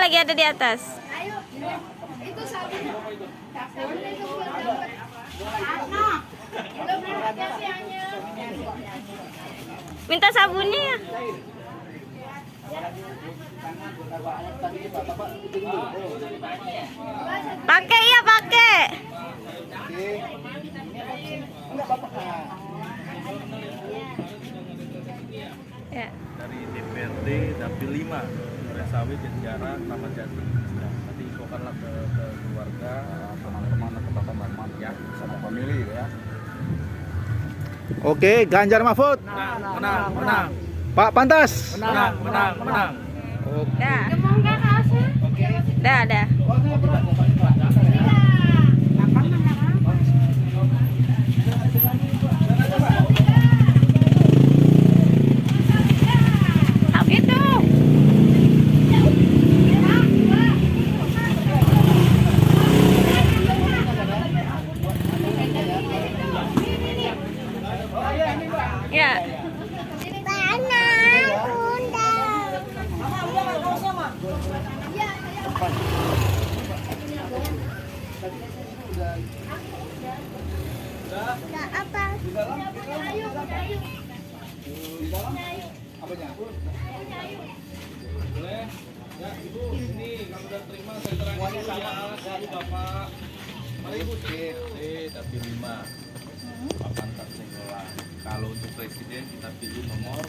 lagi ada di atas. Itu sabun. Minta sabunnya ya. Pakai ya, pakai. Ya. Dari DPRD Dapil 5 Duresawit Jatijaran Kramat Jati. Nanti infokanlah ke keluarga, teman-teman atau teman-teman ya, sama family ya. Oke, Ganjar Mahfud. Menang. Pak Pantas. Menang. Dah. Dah. Itu. Ya. Boleh? Ya, Ibu, ini kamu udah terima senterannya sama dari Bapak. Mari Ibu. Dapil 5. Pak Pantas Nenggolan. Kalau untuk presiden kita pilih nomor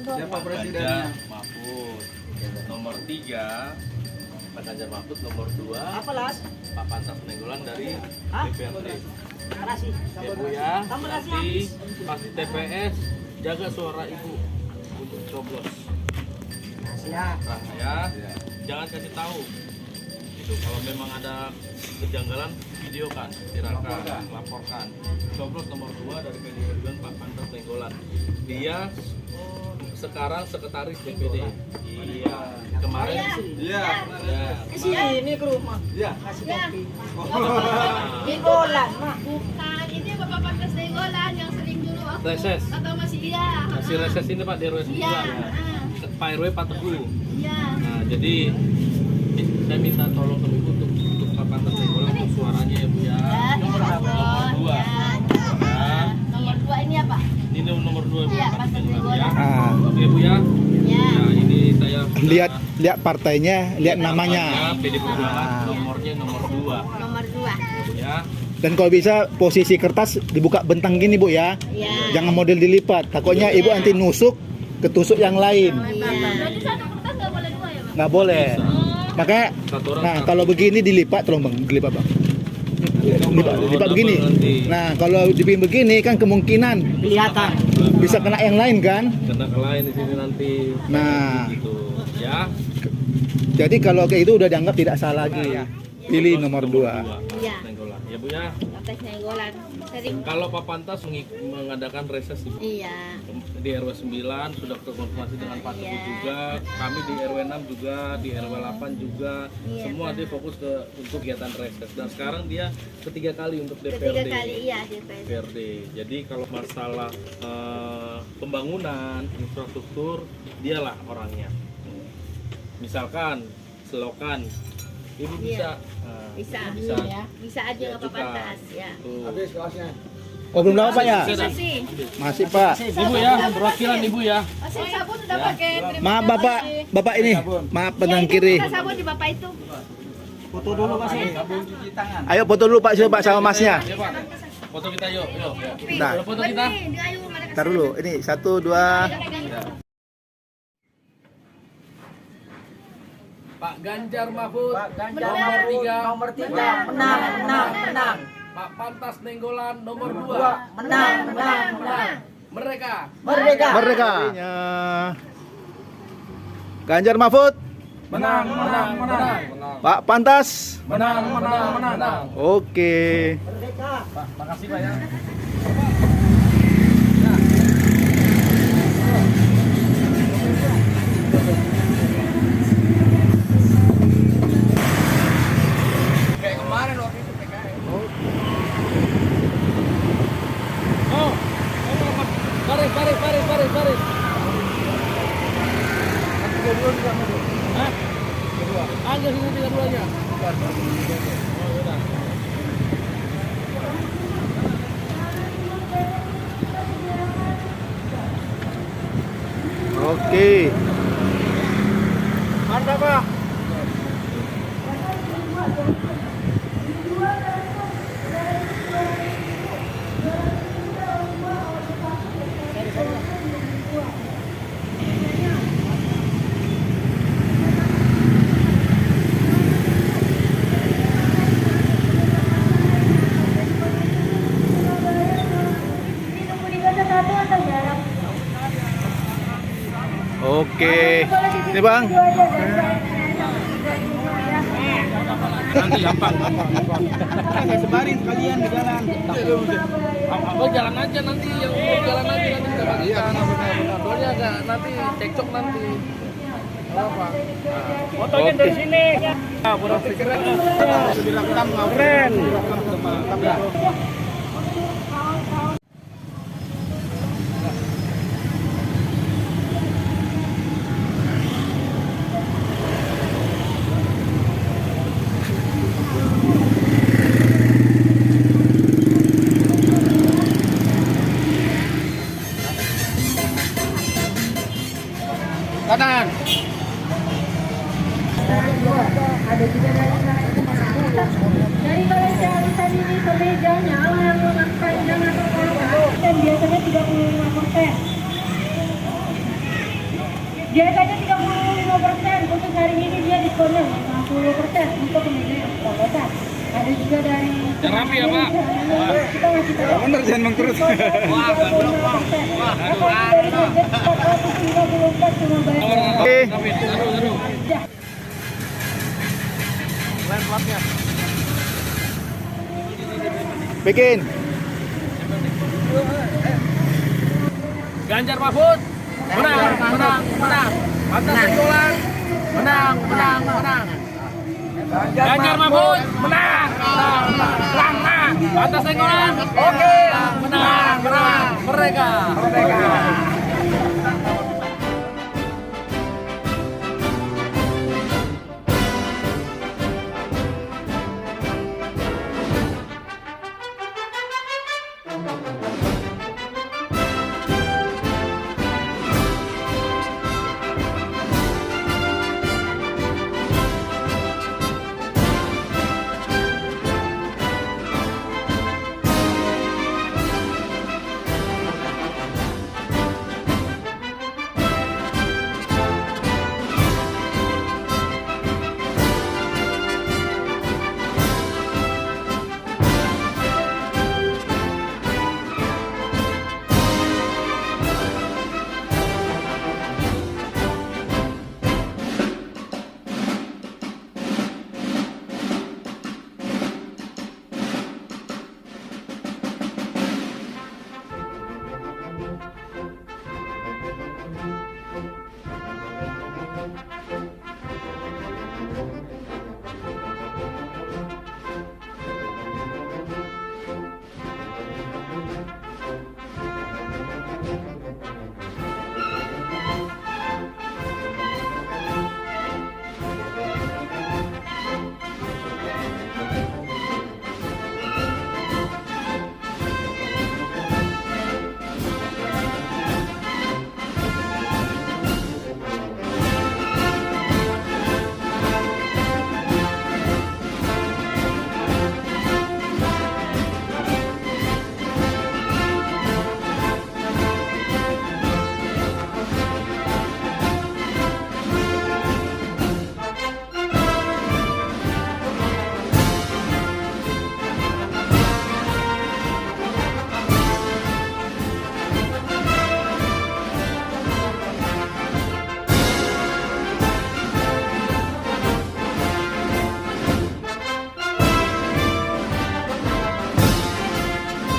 siapa presidennya? Mahfud. Nomor 3 Pak Ganjar Mahfud, nomor 2 Pak Pantas Nenggolan dari DPRD. Ibu ya, nanti pas di TPS jaga suara Ibu untuk coblos. Nah, ya, jangan kasih tahu. Itu kalau memang ada kejanggalan, videokan, viralkan, laporkan. Coblos nomor 2 dari PDI Perjuangan Pak Pantas Nenggolan. Dia sekarang sekretaris DPD. Iya. Kemarin Ini ke rumah. Iya. Kasih kopi. Nenggolan, Mak. Bukan, ini Bapak Pantas Nenggolan yang sering dulu aku. Reses. Atau masih iya. Masih reses ini Pak di RW 9. Iya. Pak RW Pak Teguh. Iya. Nah, jadi saya minta tolong ke Ibu untuk Pak Pantas Nenggolan untuk suaranya ya Bu ya. Nomor dua. Nomor 2 ini apa? Ini nomor 2 Bu. Iya, Pak Pantas Nenggolan ya. Ah. Oke Bu ya. Ya. Ya, ini saya Lihat partainya, lihat namanya. PD Perjuangan nomornya nomor 2 Nomor 2. Bu ya. Dan kalau bisa posisi kertas dibuka bentang gini Bu ya. Iya. Jangan model dilipat. Takutnya Ibu nanti nusuk ketusuk yang lain. Berarti satu kertas nggak boleh 2 ya, Bang? Nggak boleh. Makanya, Satu orang nah satu. kalau begini dilipat, tolong Bang, dilipat Bang. Dilipat double begini. nanti. Nah kalau dibikin begini kan kemungkinan Kelihatan. bisa kena yang lain kan. Kena ke lain di sini nanti. Nah. Gitu ya. Jadi kalau kayak itu udah dianggap tidak sah lagi. Pilih nomor 2. Iya. Nenggolan. Ya Bu ya. Pantas Nenggolan. Sering. Kalau Pak Pantas mengadakan reses di Iya. RW 9 sudah terkonfirmasi dengan Pak Teguh Iya. juga, kami di RW 6 juga, di RW 8 juga, Iya, semua dia fokus untuk kegiatan reses. Dan sekarang dia ketiga kali untuk Ketiga DPRD. kali iya DPRD. DPRD. Jadi kalau masalah pembangunan infrastruktur, dialah orangnya. Misalkan selokan, Ibu bisa. Bisa. Bisa. Bisa aja Ya, nggak apa-apa juga. Pantas ya. Tuh. Oh belum dapat Pak ya? Masih. Masih Pak. Ibu ya, perwakilan Ibu ya. Masih sabun udah pakai. Terima Maaf kasih. Bapak ini, maaf Ya, penang ini kiri. bukan sabun di Bapak itu. Foto dulu Mas. Ayo foto dulu Pak, siapa Pak sama Masnya. Ya Pak, foto kita yuk. Nah, Ada foto kita. Nih, di ayu mereka. Ntar dulu, ini 1, 2. Pak Ganjar Mahfud, Nomor 3. Nomor 3. Menang. Pak Pantas Nenggolan nomor 2. Menang. Mereka. Merdeka. Merdeka. Ganjar Mahfud, Menang. Pak Pantas. Menang. Oke. Pak, makasih Pak ya. Kayak kemarin waktu itu PKS. Oh, baris. Satu, dua juga mau. Hah? Panggil sini tiga-duanya. Oke. Mantap, Pak. Oke. Ini Bang. Nanti gampang. Saya sebarin sekalian di jalan. Abang jalan aja nanti, yang mau jalan aja nanti kita bagikan. Soalnya agak nanti cekcok nanti. Apa? Fotonya dari sini. Keren. Kanan. Dari Malaysia alisan ini ke mejanya yang memakai jangan terlalu dan biasanya 35%. Biasanya 35% untuk hari ini dia diskonnya 50% untuk kemeja yang polosan. Ada juga dari Rapi ya Pak. kita masih tahu. Bener jangan mengkurus. Wah, goblok Bang. Wah, aduh. 454 cuma bayar. Oke. Aduh. Lain platnya. Bikin. Ganjar Mahfud. Menang. Atas Senggolan. Menang. Ganjar Mahfud. Menang. Atas Senggolan. Oke. Menang. Mereka.